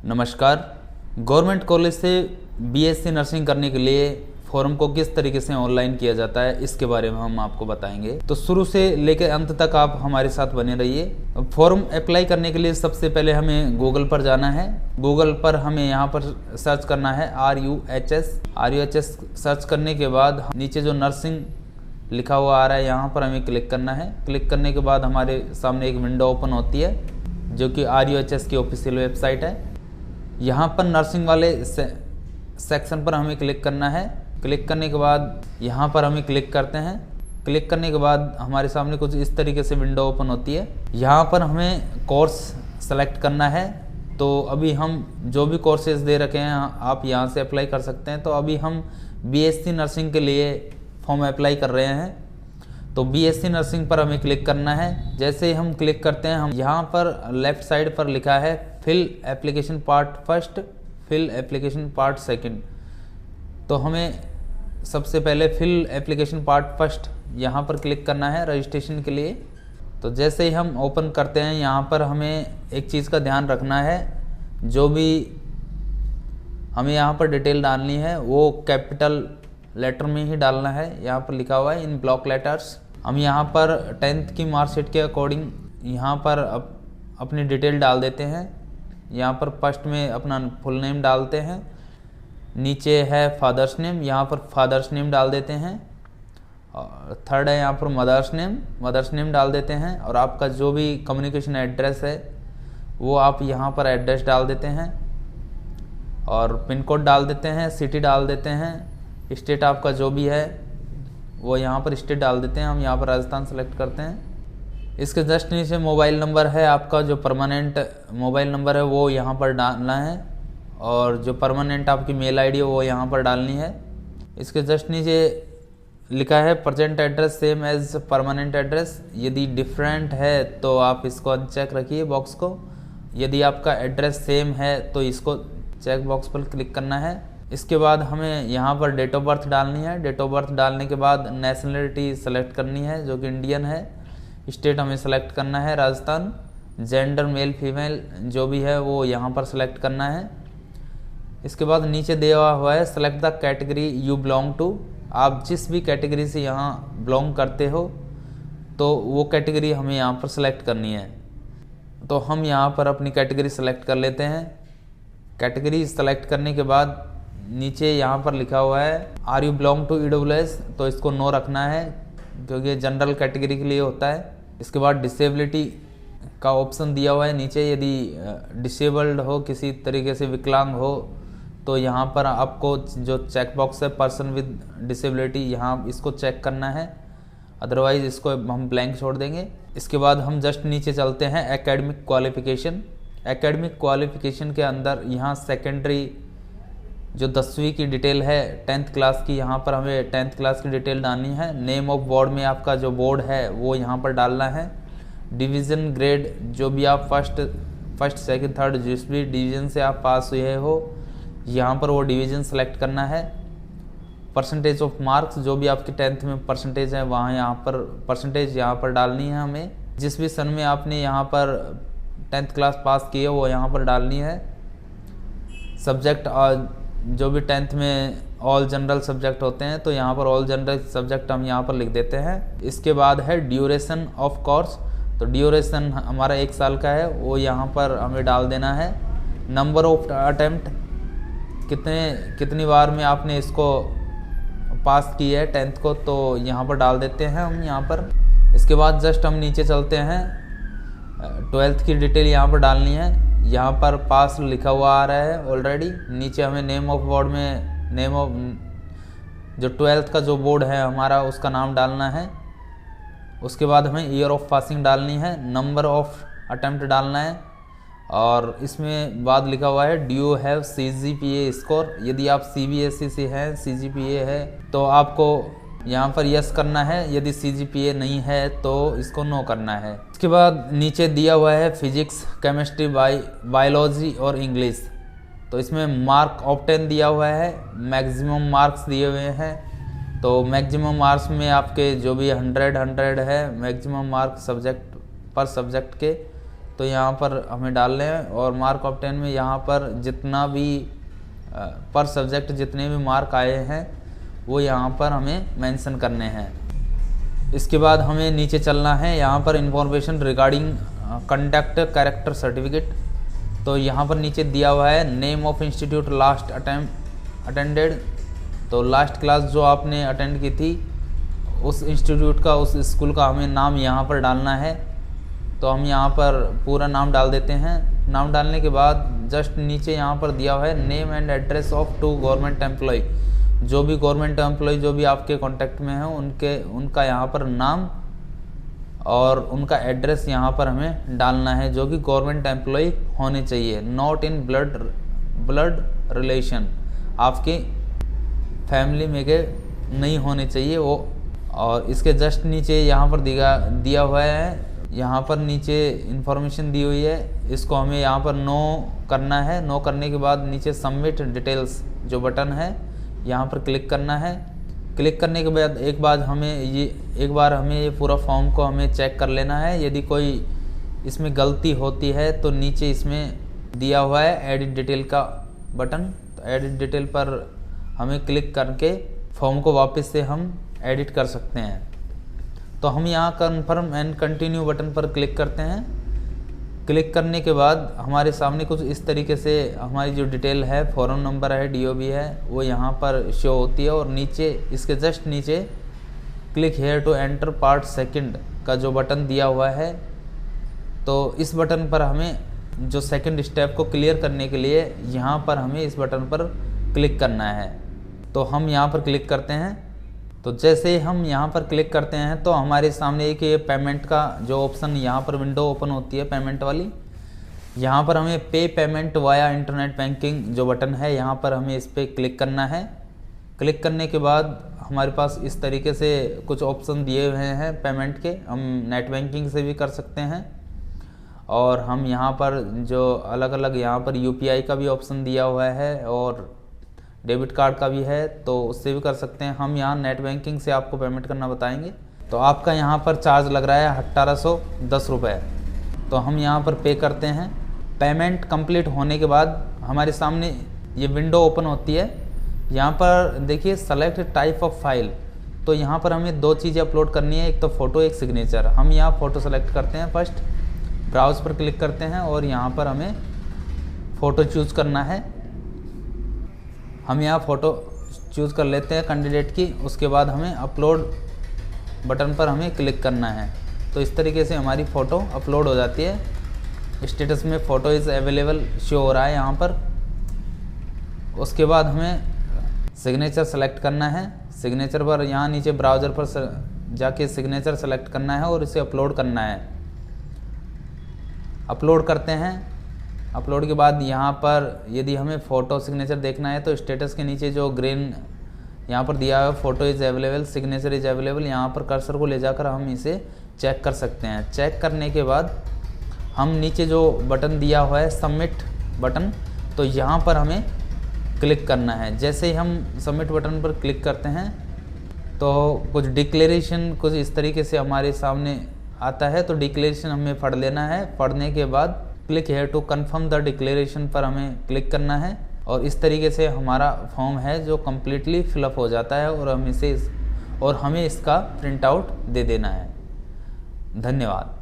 नमस्कार। Government college से BSc nursing करने के लिए फॉर्म को किस तरीके से ऑनलाइन किया जाता है इसके बारे में हम आपको बताएंगे। तो शुरू से लेकर अंत तक आप हमारे साथ बने रहिए। फॉर्म अप्लाई करने के लिए सबसे पहले हमें गूगल पर जाना है। गूगल पर हमें यहाँ पर सर्च करना है RUHS। सर्च करने के बाद नीचे जो नर्सिंग लिखा हुआ आ रहा है यहाँ पर हमें क्लिक करना है। क्लिक करने के बाद हमारे सामने एक विंडो ओपन होती है जो कि RUHS की ऑफिशियल वेबसाइट है। यहाँ पर नर्सिंग वाले सेक्शन पर हमें क्लिक करना है। क्लिक करने के बाद यहाँ पर हमें क्लिक करते हैं। क्लिक करने के बाद हमारे सामने कुछ इस तरीके से विंडो ओपन होती है। यहाँ पर हमें कोर्स सेलेक्ट करना है। तो अभी हम जो भी कोर्सेज दे रखे हैं आप यहाँ से अप्लाई कर सकते हैं। तो अभी हम BSc नर्सिंग के लिए फॉर्म अप्लाई कर रहे हैं। तो BSc नर्सिंग पर हमें क्लिक करना है। जैसे ही हम क्लिक करते हैं हम यहाँ पर लेफ्ट साइड पर लिखा है fill application part first, fill application part second. तो हमें सबसे पहले फिल एप्लीकेशन पार्ट फर्स्ट यहाँ पर क्लिक करना है रजिस्ट्रेशन के लिए। तो जैसे ही हम ओपन करते हैं यहाँ पर हमें एक चीज़ का ध्यान रखना है, जो भी हमें यहाँ पर डिटेल डालनी है वो कैपिटल लेटर में ही डालना है। यहाँ पर लिखा हुआ है इन ब्लॉक लेटर्स। हम यहाँ पर 10th की मार्कशीट के अकॉर्डिंग यहाँ पर अपनी डिटेल डाल देते हैं। यहाँ पर फर्स्ट में अपना फुल नेम डालते हैं। नीचे है फादर्स नेम, यहाँ पर फादर्स नेम डाल देते हैं। और थर्ड है यहाँ पर मदर्स नेम डाल देते हैं। और आपका जो भी कम्युनिकेशन एड्रेस है वो आप यहाँ पर एड्रेस डाल देते हैं और पिन कोड डाल देते हैं, सिटी डाल देते हैं, स्टेट आपका जो भी है वो यहाँ पर स्टेट डाल देते हैं। हम यहाँ पर राजस्थान सेलेक्ट करते हैं। इसके जस्ट नीचे मोबाइल नंबर है, आपका जो परमानेंट मोबाइल नंबर है वो यहाँ पर डालना है और जो परमानेंट आपकी मेल आईडी है वो यहाँ पर डालनी है। इसके जस्ट नीचे लिखा है present address same as permanent address. यदि डिफरेंट है तो आप इसको अनचेक रखिए बॉक्स को। यदि आपका एड्रेस सेम है तो इसको चेक बॉक्स पर क्लिक करना है। इसके बाद हमें यहाँ पर डेट ऑफ बर्थ डालनी है। डेट ऑफ बर्थ डालने के बाद नेशनलिटी सेलेक्ट करनी है जो कि इंडियन है। स्टेट हमें सेलेक्ट करना है राजस्थान। जेंडर मेल फीमेल जो भी है वो यहाँ पर सेलेक्ट करना है। इसके बाद नीचे दिया हुआ है select the category you belong to. आप जिस भी कैटेगरी से यहाँ बिलोंग करते हो तो वो कैटेगरी हमें यहाँ पर सेलेक्ट करनी है। तो हम यहाँ पर अपनी कैटेगरी सेलेक्ट कर लेते हैं। कैटेगरी सेलेक्ट करने के बाद नीचे यहाँ पर लिखा हुआ है are you belong to EWS, तो इसको नो रखना है क्योंकि जनरल कैटेगरी के लिए होता है। इसके बाद डिसेबिलिटी का ऑप्शन दिया हुआ है नीचे। यदि डिसेबल्ड हो, किसी तरीके से विकलांग हो, तो यहाँ पर आपको जो चेक बॉक्स है पर्सन विद डिसेबिलिटी यहाँ इसको चेक करना है, अदरवाइज इसको हम ब्लैंक छोड़ देंगे। इसके बाद हम जस्ट नीचे चलते हैं एकेडमिक क्वालिफिकेशन। एकेडमिक क्वालिफिकेशन के अंदर यहाँ सेकेंडरी जो 10वीं की डिटेल है 10th क्लास की, यहाँ पर हमें 10th क्लास की डिटेल डालनी है। नेम ऑफ बोर्ड में आपका जो बोर्ड है वो यहाँ पर डालना है। डिवीज़न ग्रेड जो भी आप फर्स्ट सेकंड थर्ड जिस भी डिवीज़न से आप पास हुए हो यहाँ पर वो डिवीज़न सेलेक्ट करना है। परसेंटेज ऑफ मार्क्स जो भी आपके 10th में परसेंटेज है वहाँ यहाँ पर परसेंटेज यहाँ पर डालनी है हमें। जिस भी सन में आपने यहाँ पर 10th क्लास पास की है वो यहाँ पर डालनी है। सब्जेक्ट और जो भी 10th में ऑल जनरल सब्जेक्ट होते हैं तो यहाँ पर ऑल जनरल सब्जेक्ट हम यहाँ पर लिख देते हैं। इसके बाद है ड्यूरेशन ऑफ कोर्स। तो ड्यूरेशन हमारा 1 साल का है वो यहाँ पर हमें डाल देना है। नंबर ऑफ अटेम्प्ट कितनी बार में आपने इसको पास किया है 10th को, तो यहाँ पर डाल देते हैं हम यहाँ पर। इसके बाद जस्ट हम नीचे चलते हैं। 12th की डिटेल यहाँ पर डालनी है। यहाँ पर पास लिखा हुआ आ रहा है ऑलरेडी। नीचे हमें नेम ऑफ बोर्ड में नेम ऑफ जो 12th का जो बोर्ड है हमारा उसका नाम डालना है। उसके बाद हमें ईयर ऑफ पासिंग डालनी है, नंबर ऑफ अटेम्प्ट डालना है और इसमें बाद लिखा हुआ है do you have CGPA score. यदि आप CBSE से हैं, CGPA है तो आपको यहाँ पर यस करना है। यदि CGPA नहीं है तो इसको नो करना है। इसके बाद नीचे दिया हुआ है फिजिक्स, केमिस्ट्री, बायोलॉजी और इंग्लिश। तो इसमें मार्क ऑब्टेन दिया हुआ है, मैक्सिमम मार्क्स दिए हुए हैं। तो मैक्सिमम मार्क्स में आपके जो भी 100 है मैक्सिमम मार्क्स सब्जेक्ट पर सब्जेक्ट के तो यहाँ पर हमें डालने हैं। और मार्क ऑफ 10 में यहाँ पर जितना भी पर सब्जेक्ट जितने भी मार्क आए हैं वो यहाँ पर हमें मेंशन करने हैं। इसके बाद हमें नीचे चलना है, यहाँ पर information regarding conduct character certificate. तो यहाँ पर नीचे दिया हुआ है name of institute last attended. तो लास्ट क्लास जो आपने अटेंड की थी उस इंस्टीट्यूट का, उस स्कूल का हमें नाम यहाँ पर डालना है। तो हम यहाँ पर पूरा नाम डाल देते हैं। नाम डालने के बाद जस्ट नीचे यहाँ पर दिया हुआ है name and address of 2 government employ. जो भी गवर्नमेंट एम्प्लॉय जो भी आपके कांटेक्ट में हैं उनका यहाँ पर नाम और उनका एड्रेस यहाँ पर हमें डालना है, जो कि गवर्नमेंट एम्प्लॉय होने चाहिए, नॉट इन ब्लड रिलेशन, आपके फैमिली में के नहीं होने चाहिए वो। और इसके जस्ट नीचे यहाँ पर दिया हुआ है, यहाँ पर नीचे इन्फॉर्मेशन दी हुई है, इसको हमें यहाँ पर नो करना है। नो करने के बाद नीचे सबमिट डिटेल्स जो बटन है यहाँ पर क्लिक करना है। क्लिक करने के बाद एक बार हमें ये पूरा फॉर्म को हमें चेक कर लेना है। यदि कोई इसमें गलती होती है तो नीचे इसमें दिया हुआ है एडिट डिटेल का बटन। तो एडिट डिटेल पर हमें क्लिक करके फॉर्म को वापस से हम एडिट कर सकते हैं। तो हम यहाँ कन्फर्म एंड कंटिन्यू बटन पर क्लिक करते हैं। क्लिक करने के बाद हमारे सामने कुछ इस तरीके से हमारी जो डिटेल है, फॉर्म नंबर है, DOB है, वो यहाँ पर शो होती है। और नीचे इसके जस्ट नीचे click here to enter part second का जो बटन दिया हुआ है, तो इस बटन पर हमें जो सेकंड स्टेप को क्लियर करने के लिए यहाँ पर हमें इस बटन पर क्लिक करना है। तो हम यहाँ पर क्लिक करते हैं। तो जैसे ही हम यहाँ पर क्लिक करते हैं तो हमारे सामने एक ये पेमेंट का जो ऑप्शन यहाँ पर विंडो ओपन होती है पेमेंट वाली। यहाँ पर हमें पे पेमेंट वाया इंटरनेट बैंकिंग जो बटन है यहाँ पर हमें इस पर क्लिक करना है। क्लिक करने के बाद हमारे पास इस तरीके से कुछ ऑप्शन दिए हुए हैं पेमेंट के। हम नेट बैंकिंग से भी कर सकते हैं और हम यहाँ पर जो अलग अलग यहाँ पर UPI का भी ऑप्शन दिया हुआ है और डेबिट कार्ड का भी है, तो उससे भी कर सकते हैं। हम यहाँ नेट बैंकिंग से आपको पेमेंट करना बताएंगे। तो आपका यहाँ पर चार्ज लग रहा है 1810 रुपये। तो हम यहाँ पर पे करते हैं। पेमेंट कंप्लीट होने के बाद हमारे सामने ये विंडो ओपन होती है। यहाँ पर देखिए सेलेक्ट टाइप ऑफ फाइल। तो यहाँ पर हमें 2 चीज़ें अपलोड करनी है, एक तो फ़ोटो, एक सिग्नेचर। हम यहाँ फ़ोटो सेलेक्ट करते हैं। फर्स्ट ब्राउज पर क्लिक करते हैं और यहाँ पर हमें फ़ोटो चूज़ करना है। हम यहाँ फ़ोटो चूज़ कर लेते हैं कैंडिडेट की। उसके बाद हमें अपलोड बटन पर हमें क्लिक करना है। तो इस तरीके से हमारी फ़ोटो अपलोड हो जाती है। स्टेटस में फ़ोटो इज़ अवेलेबल शो हो रहा है यहाँ पर। उसके बाद हमें सिग्नेचर सेलेक्ट करना है। सिग्नेचर पर यहाँ नीचे ब्राउज़र पर जाके सिग्नेचर सेलेक्ट करना है और इसे अपलोड करना है। अपलोड करते हैं। अपलोड के बाद यहाँ पर यदि हमें फ़ोटो सिग्नेचर देखना है तो स्टेटस के नीचे जो ग्रीन यहाँ पर दिया है photo is available, signature is available, यहाँ पर कर्सर को ले जाकर हम इसे चेक कर सकते हैं। चेक करने के बाद हम नीचे जो बटन दिया हुआ है सबमिट बटन, तो यहाँ पर हमें क्लिक करना है। जैसे ही हम सबमिट बटन पर क्लिक करते हैं तो कुछ डिक्लेरेशन कुछ इस तरीके से हमारे सामने आता है। तो डिक्लेरेशन हमें पढ़ लेना है। पढ़ने के बाद click here to confirm the declaration पर हमें क्लिक करना है और इस तरीके से हमारा फॉर्म है जो कम्प्लीटली फिलअप हो जाता है और हमें इसका प्रिंट आउट दे देना है। धन्यवाद।